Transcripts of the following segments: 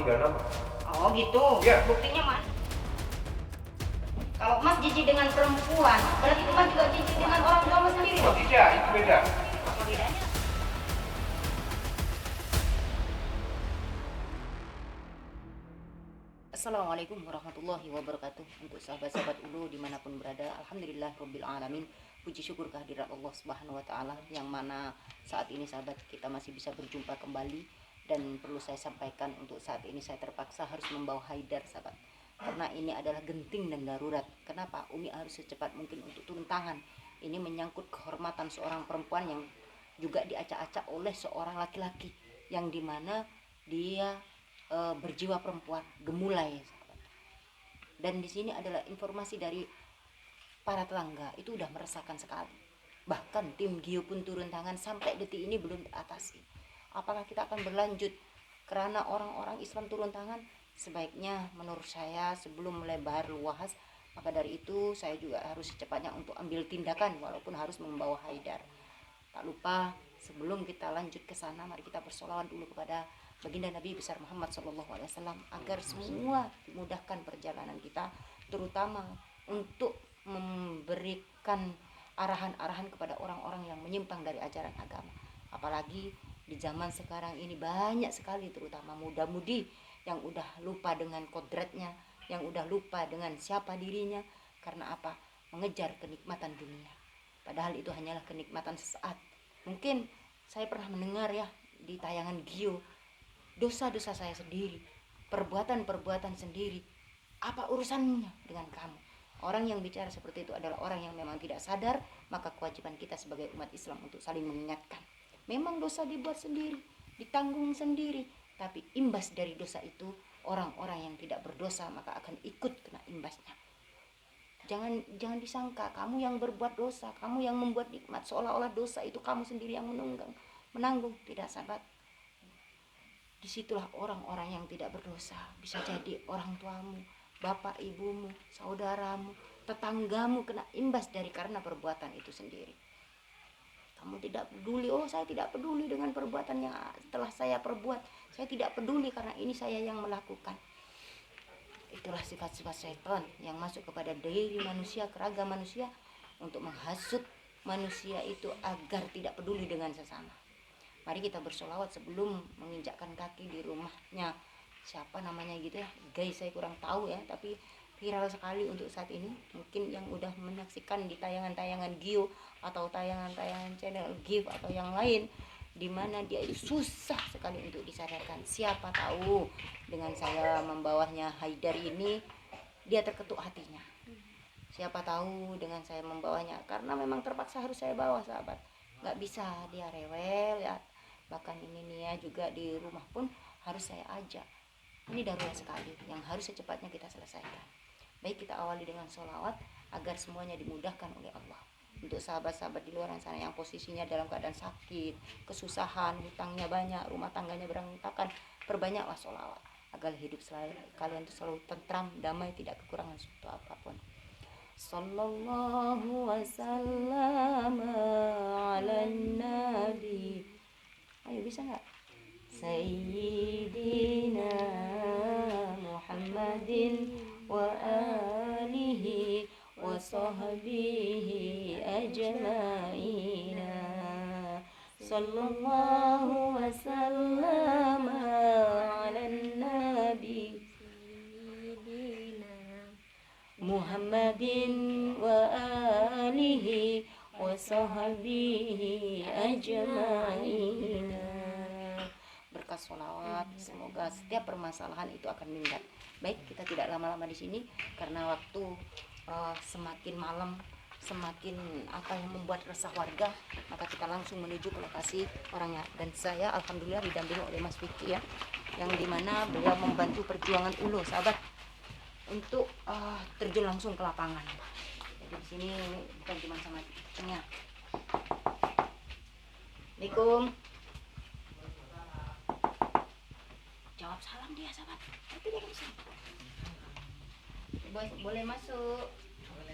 udah nama. Oh gitu. Iya. Buktinya mana? Kalau Mas jijik dengan perempuan, berarti Mas juga jijik dengan orang tua Mas sendiri Oh dong? tidak, itu beda. Apa bedanya? Assalamualaikum warahmatullahi wabarakatuh. Untuk sahabat-sahabat Ulu dimanapun berada, Alhamdulillah Rabbil Alamin. Puji syukur kehadirat Allah Subhanahu Wa Ta'ala, yang mana saat ini sahabat kita masih bisa berjumpa kembali. Dan perlu saya sampaikan, untuk saat ini saya terpaksa harus membawa Haidar sahabat, karena ini adalah genting dan darurat. Kenapa? Umi harus secepat mungkin untuk turun tangan. Ini menyangkut kehormatan seorang perempuan yang juga diacak-acak oleh seorang laki-laki, yang dimana dia berjiwa perempuan, gemulai sahabat. Dan di sini adalah informasi dari para tetangga, itu udah meresahkan sekali. Bahkan tim Gio pun turun tangan, sampai detik ini belum diatasi. Apakah kita akan berlanjut karena orang-orang Islam turun tangan? Sebaiknya menurut saya sebelum melebar luas, maka dari itu saya juga harus secepatnya untuk ambil tindakan, walaupun harus membawa Haidar. Tak lupa sebelum kita lanjut ke sana, mari kita bersolawat dulu kepada baginda Nabi besar Muhammad SAW, agar semua dimudahkan perjalanan kita, terutama untuk memberikan arahan-arahan kepada orang-orang yang menyimpang dari ajaran agama. Apalagi di zaman sekarang ini banyak sekali, terutama muda-mudi yang udah lupa dengan kodratnya, yang udah lupa dengan siapa dirinya. Karena apa? Mengejar kenikmatan dunia, padahal itu hanyalah kenikmatan sesaat. Mungkin saya pernah mendengar ya di tayangan Gio, dosa-dosa saya sendiri, perbuatan-perbuatan sendiri, apa urusannya dengan kamu? Orang yang bicara seperti itu adalah orang yang memang tidak sadar. Maka kewajiban kita sebagai umat Islam untuk saling mengingatkan. Memang dosa dibuat sendiri, ditanggung sendiri, tapi imbas dari dosa itu orang-orang yang tidak berdosa maka akan ikut kena imbasnya. Jangan disangka kamu yang berbuat dosa, kamu yang membuat nikmat, seolah-olah dosa itu kamu sendiri yang menanggung. Tidak sahabat. Disitulah orang-orang yang tidak berdosa, bisa jadi orang tuamu, bapak ibumu, saudaramu, tetanggamu kena imbas dari karena perbuatan itu sendiri. Kamu tidak peduli, oh saya tidak peduli dengan perbuatan yang telah saya perbuat, saya tidak peduli karena ini saya yang melakukan. Itulah sifat-sifat setan yang masuk kepada diri manusia, keragam manusia, untuk menghasut manusia itu agar tidak peduli dengan sesama. Mari kita bersolawat sebelum menginjakkan kaki di rumahnya, siapa namanya gitu ya guys, saya kurang tahu ya, tapi viral sekali untuk saat ini. Mungkin yang udah menyaksikan di tayangan-tayangan Gio atau tayangan-tayangan channel Give atau yang lain, dimana dia itu susah sekali untuk disadarkan. Siapa tahu dengan saya membawanya Haidar ini dia terketuk hatinya. Siapa tahu dengan saya membawanya, karena memang terpaksa harus saya bawa sahabat, nggak bisa dia rewel ya. Bahkan ini Nia juga di rumah pun harus saya ajak. Ini darurat sekali yang harus secepatnya kita selesaikan. Baik, kita awali dengan sholawat agar semuanya dimudahkan oleh Allah. Untuk sahabat-sahabat di luar sana yang posisinya dalam keadaan sakit, kesusahan, hutangnya banyak, rumah tangganya berantakan, perbanyaklah sholawat agar hidup kalian itu selalu tentram, damai, tidak kekurangan suatu apapun. Sallallahu wasallam ala nabi. Ayo, bisa nggak? Sayyidina Muhammadin wa alihi wa sahbihi ajma'ina. Sallallahu wasallam ala nabi Muhammadin wa alihi wa sahbihi ajma'ina. Berkat sholawat, semoga setiap permasalahan itu akan minggat. Baik, kita tidak lama-lama di sini karena waktu semakin malam semakin apa yang membuat resah warga, maka kita langsung menuju ke lokasi orangnya. Dan saya alhamdulillah didampingi oleh Mas Vicky ya, yang dimana beliau membantu perjuangan Ulu sahabat untuk terjun langsung ke lapangan. Jadi di sini bukan cuma sama tengah. Assalamualaikum. Jawab salam dia sahabat. Tapi dia bisa. Boleh masuk.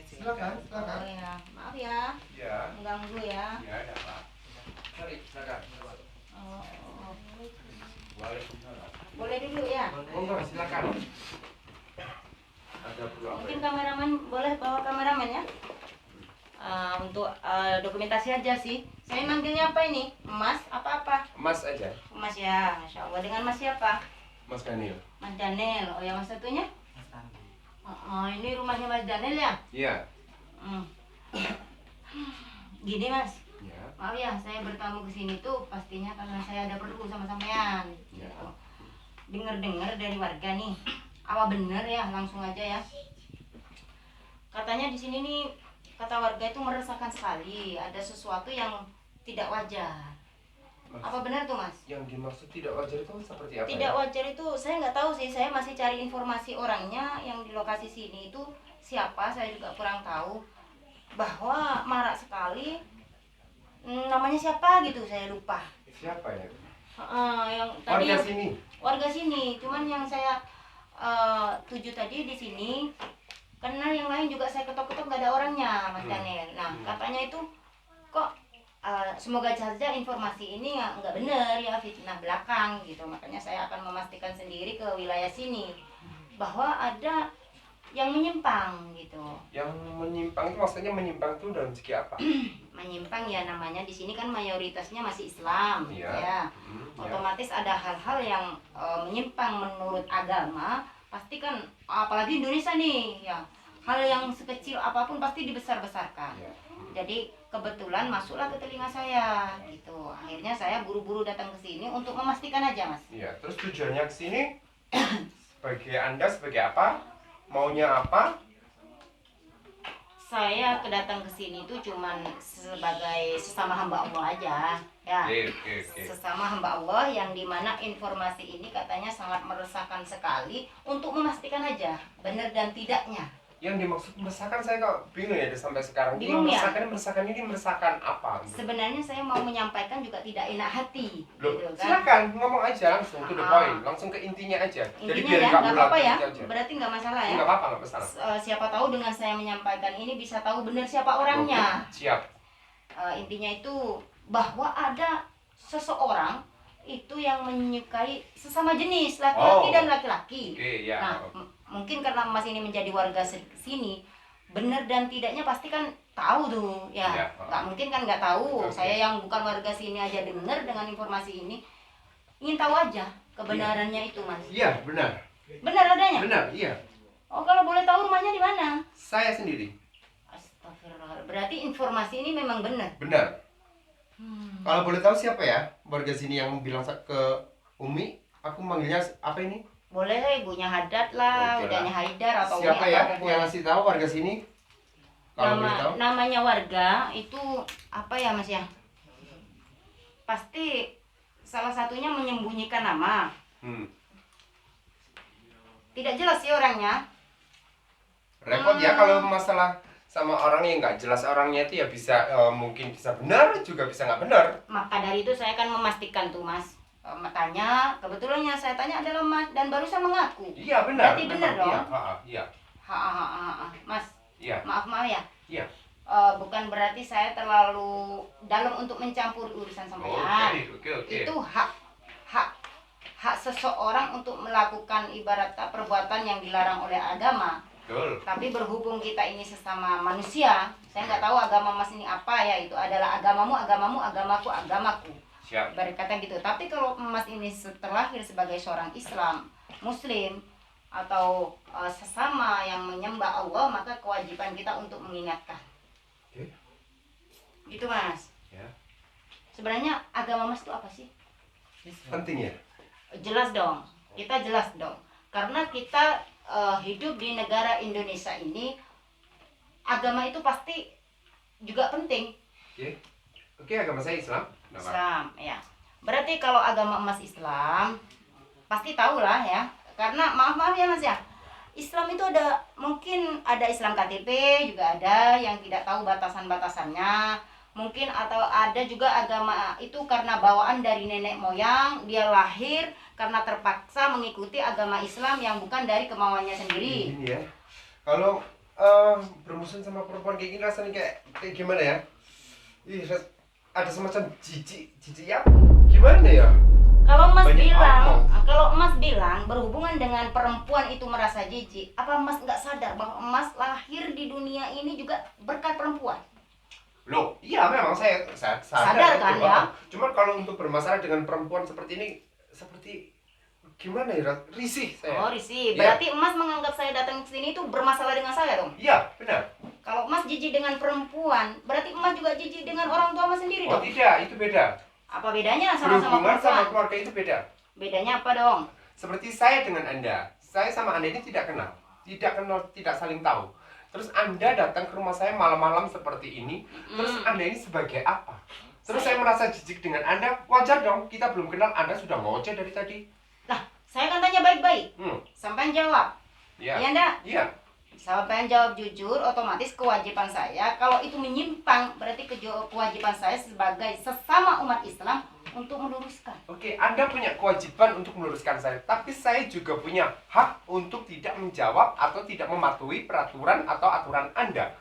Silakan. Oh ya, maaf ya. Ya. Mengganggu ya. Ya, ada Pak. Mari, silakan. Oh. Waalaikumsalam. Boleh dulu ya. Monggo silakan. Ada perlu apa? Mungkin kameramen boleh bawa kameramen ya. Untuk dokumentasi aja sih. Saya manggilnya apa ini? Mas apa-apa? Mas aja. Mas ya, Masya Allah. Dengan Mas siapa? Mas Daniel. Mas Daniel. Oh yang Mas satunya? Ini rumahnya Mas Daniel ya? Iya. Hmm. Gini Mas, Ya. maaf ya saya bertamu ke sini tuh pastinya karena saya ada perlu sama sampean. Ya. Gitu. Dengar-dengar dari warga nih, apa bener ya? Langsung aja ya. Katanya di sini nih kata warga itu meresahkan sekali, ada sesuatu yang tidak wajar. Mas, Apa benar tuh Mas? yang dimaksud tidak wajar itu seperti apa? Tidak ya? wajar itu saya nggak tahu sih, saya masih cari informasi orangnya yang di lokasi sini itu siapa, saya juga kurang tahu. Bahwa marak sekali, namanya siapa gitu saya lupa. Siapa ya? Yang tadi Warga sini. warga sini, cuman yang saya tuju tadi di sini karena yang lain juga saya ketok-ketok nggak ada orangnya Mas Daniel. Nah katanya itu kok semoga saja informasi ini nggak benar ya, fitnah belakang gitu. Makanya saya akan memastikan sendiri ke wilayah sini bahwa ada yang menyimpang gitu. Yang menyimpang itu maksudnya menyimpang itu dalam segi apa? Menyimpang ya namanya di sini kan mayoritasnya masih Islam Iya. ya. Ya. Otomatis ada hal-hal yang menyimpang menurut agama, pasti kan apalagi Indonesia nih ya. Hal yang sekecil apapun pasti dibesar-besarkan. Ya. Jadi kebetulan masuklah ke telinga saya gitu. Akhirnya saya buru-buru datang ke sini untuk memastikan aja, Mas. Iya. Terus tujuannya ke sini sebagai Anda sebagai apa? Maunya apa? Saya kedatang ke sini itu cuman sebagai sesama hamba Allah aja, ya. Oke. Sesama hamba Allah yang dimana informasi ini katanya sangat meresahkan sekali, untuk memastikan aja benar dan tidaknya. Yang dimaksud meresahkan saya kok bingung ya sampai sekarang. Ini Bingung ya? meresahkan ini meresahkan apa? Sebenarnya saya mau menyampaikan juga tidak enak hati, Loh, gitu kan. silakan ngomong aja langsung to the point, langsung ke intinya aja. Jadi Intinya biar ya, nggak nggak apa-apa ya. berlarut aja. Berarti nggak masalah ya. Nggak apa-apa, nggak masalah. Siapa tahu dengan saya menyampaikan ini bisa tahu benar siapa orangnya. Oke, siap. Intinya itu bahwa ada seseorang itu yang menyukai sesama jenis laki-laki Oh. dan laki-laki. Oke, ya. Nah, mungkin karena Mas ini menjadi warga sini, benar dan tidaknya pasti kan tahu tuh ya. Iya. Nggak mungkin kan nggak tahu. Oke. Saya yang bukan warga sini aja dengar dengan informasi ini, ingin tahu aja kebenarannya itu, Mas. Iya, benar. Benar adanya? Benar, iya. Oh, kalau boleh tahu rumahnya di mana? Saya sendiri. Astagfirullah. Berarti informasi ini memang benar. Benar. Kalau boleh tahu siapa ya warga sini yang bilang ke Umi? Aku manggilnya apa ini? Boleh ibunya Haddad lah, Oke udahnya lah. Haidar atau Siapa Umi ya apapun boleh. yang ngasih tahu warga sini? Kalau boleh tahu. Namanya warga itu apa ya Mas ya? Pasti salah satunya menyembunyikan nama. Tidak jelas sih orangnya. Repot ya kalau masalah sama orang yang nggak jelas orangnya itu ya bisa mungkin bisa benar juga bisa nggak benar. Maka dari itu saya akan memastikan tuh Mas. Tanya, kebetulan yang saya tanya adalah Mas dan barusan mengaku. Iya benar. Berarti benar dong? Iya. Mas, Iya. maaf ya. Iya. Bukan berarti saya terlalu dalam untuk mencampur urusan sampean. Oke. Itu hak seseorang untuk melakukan ibarat perbuatan yang dilarang oleh agama. Betul. Tapi berhubung kita ini sesama manusia, saya nggak tahu agama Mas ini apa ya, itu adalah agamamu, agamaku, agamaku. Siap. Berkata gitu. Tapi kalau Mas ini terlahir sebagai seorang Islam, Muslim, atau sesama yang menyembah Allah, maka kewajiban kita untuk mengingatkan. Oke. Gitu Mas. Ya. Sebenarnya agama Mas itu apa sih? Penting ya. Jelas dong. Kita jelas dong. Karena kita hidup di negara Indonesia ini, agama itu pasti juga penting. Oke, agama saya Islam. Kenapa? Islam, ya. Berarti kalau agama Mas Islam, pasti tahu lah ya. Karena maaf ya Mas ya, Islam itu ada, mungkin ada Islam KTP juga ada yang tidak tahu batasan-batasannya. Mungkin atau ada juga agama itu karena bawaan dari nenek moyang, dia lahir karena terpaksa mengikuti agama Islam yang bukan dari kemauannya sendiri. Ini ya. Kalau bermusuhan sama perempuan kayak gini rasanya kayak gimana ya? Ada semacam jijik ya? Gimana ya? Kalau Mas Banyak bilang, omong. kalau kalau Mas bilang berhubungan dengan perempuan itu merasa jijik, apa Mas nggak sadar bahwa Mas lahir di dunia ini juga berkat perempuan? Loh, iya memang saya Sadar itu, kan, ya? Cuman kalau untuk bermasalah dengan perempuan seperti ini, seperti gimana ya, risih saya. Oh, risih. Iya. Berarti Mas menganggap saya datang ke sini itu bermasalah dengan saya dong? Iya, benar. Kalau Mas jijik dengan perempuan, berarti Mas juga jijik dengan orang tua Mas sendiri Oh dong? tidak, itu beda. Apa bedanya sama-sama Berhubungan sama perempuan? keluarga itu beda. Bedanya apa dong? Seperti saya dengan Anda. Saya sama Anda ini tidak kenal. Tidak saling tahu. Terus Anda datang ke rumah saya malam-malam seperti ini. Terus Anda ini sebagai apa? Terus saya merasa jijik dengan Anda. Wajar dong, kita belum kenal. Anda sudah ngoceh dari tadi. Lah, saya kan tanya baik-baik. Sampai jawab. Iya. Iya enggak? Iya. Sampai jawab jujur, otomatis kewajiban saya, kalau itu menyimpang, berarti kewajiban saya sebagai sesama umat Islam untuk meluruskan. Oke, Anda punya kewajiban untuk meluruskan saya. Tapi saya juga punya hak untuk tidak menjawab atau tidak mematuhi peraturan atau aturan Anda.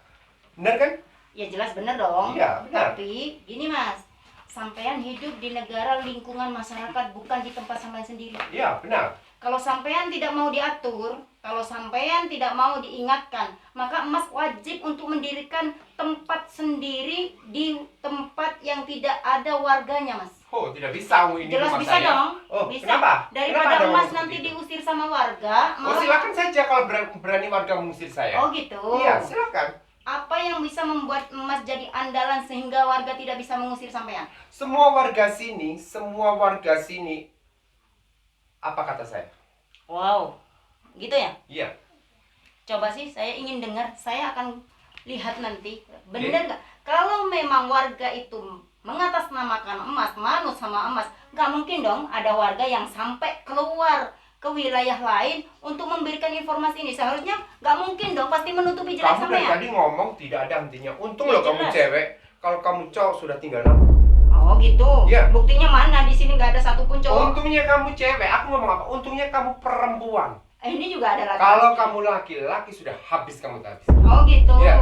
Benar kan? Ya jelas benar dong. Iya, benar. Tapi gini Mas, sampean hidup di negara lingkungan masyarakat, bukan di tempat sampean sendiri. Iya, benar. Kalau sampean tidak mau diatur, kalau sampean tidak mau diingatkan, maka Mas wajib untuk mendirikan tempat sendiri di tempat yang tidak ada warganya, Mas. Oh, tidak bisa ini Jelas rumah bisa saya. dong. Oh, Bisa. kenapa? Daripada Kenapa ada Mas ngomong nanti seperti itu? diusir sama warga, Oh, malah- silakan saja kalau berani warga mengusir saya. Oh gitu. Iya, silakan. Apa yang bisa membuat Mas jadi andalan sehingga warga tidak bisa mengusir sampean? Semua warga sini, apa kata saya? Wow, gitu ya? Iya. Coba sih, saya ingin dengar. Saya akan lihat nanti. Bener nggak? Kalau memang warga itu mengatasnamakan emas, manut sama emas, nggak mungkin dong ada warga yang sampai keluar ke wilayah lain untuk memberikan informasi ini. Seharusnya nggak mungkin dong, pasti menutupi jelas Kamu sama dari ya. tadi ngomong tidak ada hentinya. Untung Ya, loh kamu jelas. cewek. Kalau kamu cowok sudah tinggal nama. Oh gitu. Iya. Buktinya mana? Di sini nggak ada satupun cowok. Untungnya kamu cewek. Aku ngomong apa? Untungnya kamu perempuan. Ini juga ada laki. Kalau kamu laki-laki sudah habis kamu tadi. Oh gitu. Iya.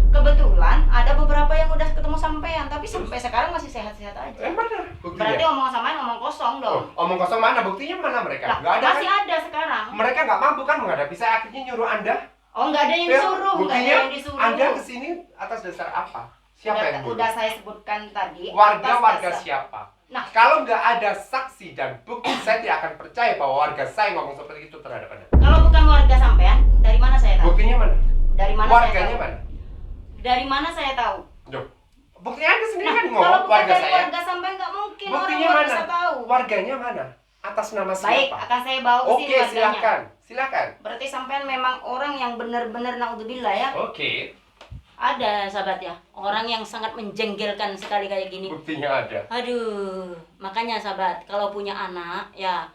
Kebetulan ada beberapa yang udah ketemu sampean, tapi sampai sekarang masih sehat-sehat aja. Mana buktinya? Berarti omongan sampean omong kosong dong. Oh, omong kosong mana? Buktinya mana mereka? Lah, Nggak ada masih kan? ada sekarang. Mereka nggak mampu kan menghadapi saya. Akhirnya nyuruh Anda. Oh, nggak ada yang Ya, disuruh, nggak ada buktinya yang disuruh. Anda kesini atas dasar apa? Siapa yang nyuruh? Udah saya sebutkan tadi. Warga atas dasar- siapa? Nah. Kalau nggak ada saksi dan bukti, saya tidak akan percaya bahwa warga saya ngomong seperti itu terhadap Anda. Kalau bukan warga sampean, dari mana saya tahu? Buktinya mana? Dari mana Warganya saya tahu? mana? Dari mana saya tahu? Loh, buktinya Anda sendiri Nah, kan kalau ngomong bukan warga dari saya. warga sampean nggak mungkin Buktinya orang mana? bisa tahu. Warganya mana? Atas nama Baik, siapa? akan saya bawa ke sini Oke, warganya. silakan. Silakan. Berarti sampean memang orang yang benar-benar naudzubillah ya. Oke, Ada sahabat ya, orang yang sangat menjengkelkan sekali kayak gini. buktinya ada. Aduh, makanya sahabat, kalau punya anak ya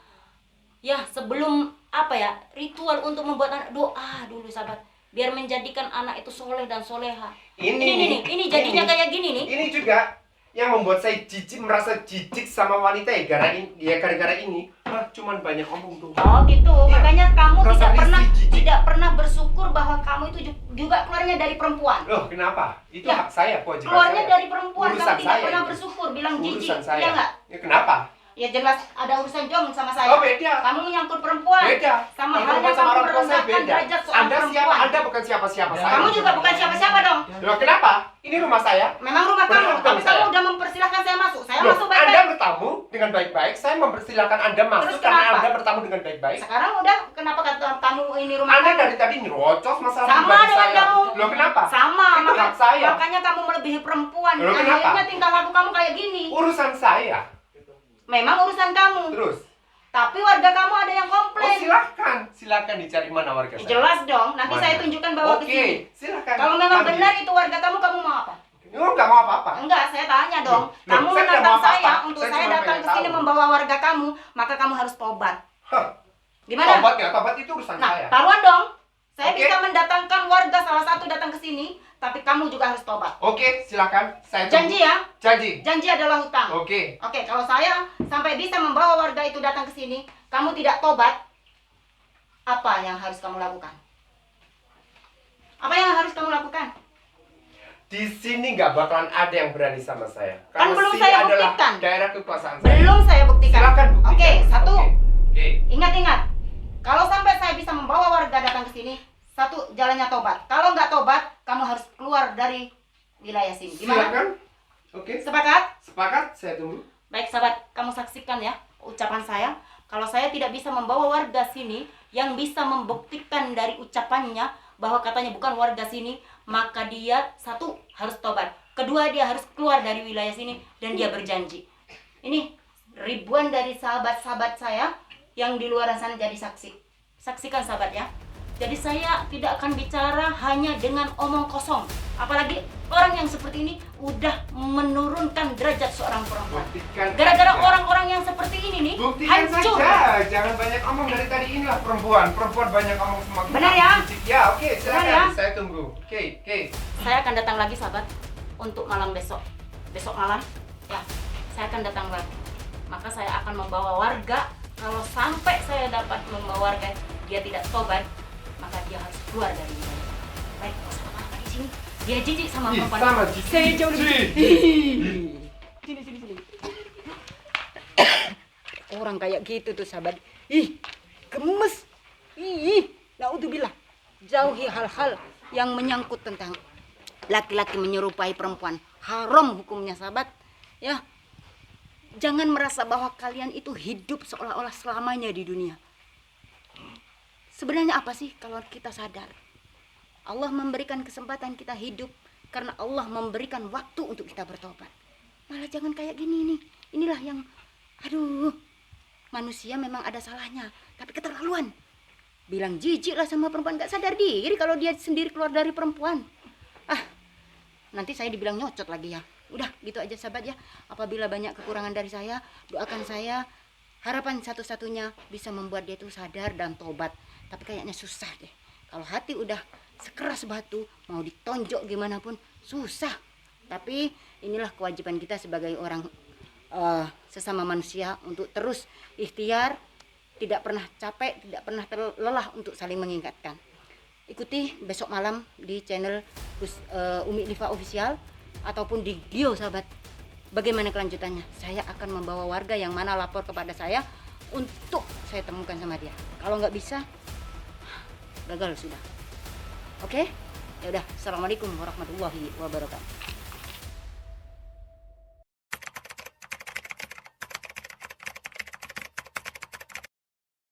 sebelum apa ya, ritual untuk membuat anak, doa dulu sahabat, biar menjadikan anak itu soleh dan soleha. Ini jadinya kayak gini nih. Ini juga yang membuat saya merasa jijik sama wanita ya gara-gara ini. Cuman banyak omong tuh. Oh gitu, Iya. makanya kamu Rasa risih, jijik. tidak pernah bersyukur bahwa kamu itu juga keluarnya dari perempuan. Loh, kenapa? Itu Ya, hak saya, kewajiban Keluarnya saya. dari perempuan, Urusan kamu tidak saya pernah itu. bersyukur, bilang jijik, Urusan saya. iya nggak? Ya, kenapa? Ya jelas ada urusan jong sama saya. Oh, beda. Kamu menyangkut perempuan. Beda. Sama Kalau halnya perempuan sama kamu orang tua saya merendahkan beda. derajat seorang Anda siapa? perempuan. Anda bukan siapa-siapa saya. Kamu juga bukan siapa-siapa dong. Loh, kenapa? Ini rumah saya. Memang rumah Benar, kamu, betul tapi saya. kamu udah mempersilahkan saya masuk. Saya Loh, masuk Anda baik-baik. bertamu dengan baik-baik. Saya mempersilahkan Anda masuk Terus karena kenapa? Anda bertamu dengan baik-baik. Sekarang udah, kenapa kata kamu ini rumah Anda kamu? dari tadi nyerocos masalah Sama pribadi dengan saya. kamu. Loh, kenapa? Sama, Itu hak saya. makanya kamu melebihi perempuan. Loh, kenapa? Akhirnya tingkah laku kamu kayak gini. Urusan saya. Memang urusan kamu. Terus. Tapi warga kamu ada yang Oh, komplain. silakan dicari mana warga saya. Jelas dong, nanti Mana? saya tunjukkan bawa ke Oke, sini. silakan. Kalau memang Panggil. benar itu warga kamu mau apa? Oh, nggak mau apa-apa. Enggak, saya tanya dong. Loh, Kamu saya tidak menantang mau apa-apa. saya untuk Saya saya cuma datang pengen ke sini tahu. membawa warga kamu, maka kamu harus tobat. Hah, Gimana? tobat ya, tobat itu urusan Nah, saya. taruhan dong. Saya Oke. bisa mendatangkan warga salah satu datang ke sini, tapi kamu juga harus tobat. Oke, silakan. Saya tunggu. Janji ya? Janji. Janji adalah hutang. Oke. Oke, kalau saya sampai bisa membawa warga itu datang ke sini, kamu tidak tobat, apa yang harus kamu lakukan? Apa yang harus kamu lakukan? Di sini nggak bakalan ada yang berani sama saya. Kan Karena belum sini saya adalah buktikan. daerah kekuasaan saya. Belum saya buktikan. Silakan buktikan. Oke, satu. Oke. caranya tobat. Kalau nggak tobat, kamu harus keluar dari wilayah sini. Gimana? Silakan. Oke. Sepakat? Sepakat, saya tunggu. Baik sahabat, kamu saksikan ya ucapan saya. Kalau saya tidak bisa membawa warga sini yang bisa membuktikan dari ucapannya bahwa katanya bukan warga sini, maka dia satu harus tobat. Kedua, dia harus keluar dari wilayah sini dan dia berjanji. Ini ribuan dari sahabat-sahabat saya yang di luar sana jadi saksi. Saksikan sahabat ya. Jadi saya tidak akan bicara hanya dengan omong kosong. Apalagi orang yang seperti ini udah menurunkan derajat seorang perempuan. Buktikan Gara-gara saja. orang-orang yang seperti ini nih Buktikan hancur. saja, jangan banyak omong dari tadi. Inilah perempuan banyak omong semakin Benar ya? fisik. Ya, oke, silakan. Benar ya? Saya tunggu. Oke. Saya akan datang lagi sahabat untuk malam besok. Besok malam ya, saya akan datang lagi. Maka saya akan membawa warga. Kalau sampai saya dapat membawa warga dia tidak tobat, maka dia harus keluar dari wilayah. Baik, nggak usah apa-apa di sini. Dia jijik sama Ih, perempuan. sama jijik. Saya jauh lebih Jijik. sini. Orang kayak gitu tuh sahabat. Ih, gemes. Ih, naudzubillah. Jauhi hal-hal yang menyangkut tentang laki-laki menyerupai perempuan. Haram hukumnya sahabat. Ya. Jangan merasa bahwa kalian itu hidup seolah-olah selamanya di dunia. Sebenarnya apa sih kalau kita sadar? Allah memberikan kesempatan kita hidup karena Allah memberikan waktu untuk kita bertobat. Malah jangan kayak gini nih. Inilah yang manusia memang ada salahnya, tapi keterlaluan. Bilang jijik lah sama perempuan, gak sadar diri kalau dia sendiri keluar dari perempuan. Nanti saya dibilang nyocot lagi ya. Udah gitu aja sahabat ya. Apabila banyak kekurangan dari saya, doakan saya. Harapan satu-satunya bisa membuat dia itu sadar dan tobat. Tapi kayaknya susah deh. Kalau hati udah sekeras batu, mau ditonjok gimana pun susah. Tapi inilah kewajiban kita sebagai orang sesama manusia untuk terus ikhtiar, tidak pernah capek, tidak pernah lelah untuk saling mengingatkan. Ikuti besok malam di channel Umi Liva Official ataupun di Gio sahabat. Bagaimana kelanjutannya? Saya akan membawa warga yang mana lapor kepada saya untuk saya temukan sama dia. Kalau nggak bisa, gagal sudah. Oke? Ya udah. Assalamualaikum warahmatullahi wabarakatuh.